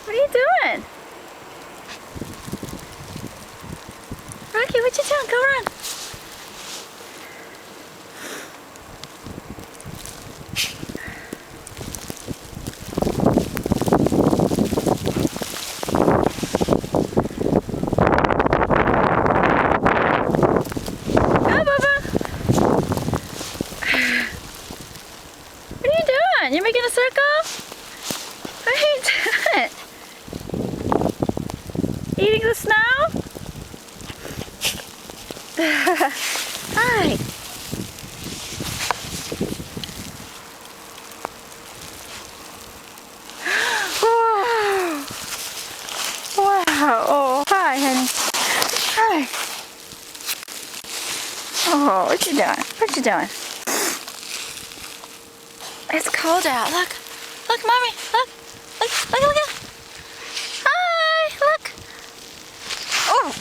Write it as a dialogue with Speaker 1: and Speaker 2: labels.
Speaker 1: What are you doing? Rocky, what you doing? Go run. Go, Bubba. What are you doing? You making a circle? What are you doing? Eating the snow? Hi. Wow. Wow. Oh, hi, honey. Hi. Oh, what you doing? What you doing? It's cold out. Look. Look, Mommy. Look. Look. Look. Look. Hi. Look. Oh.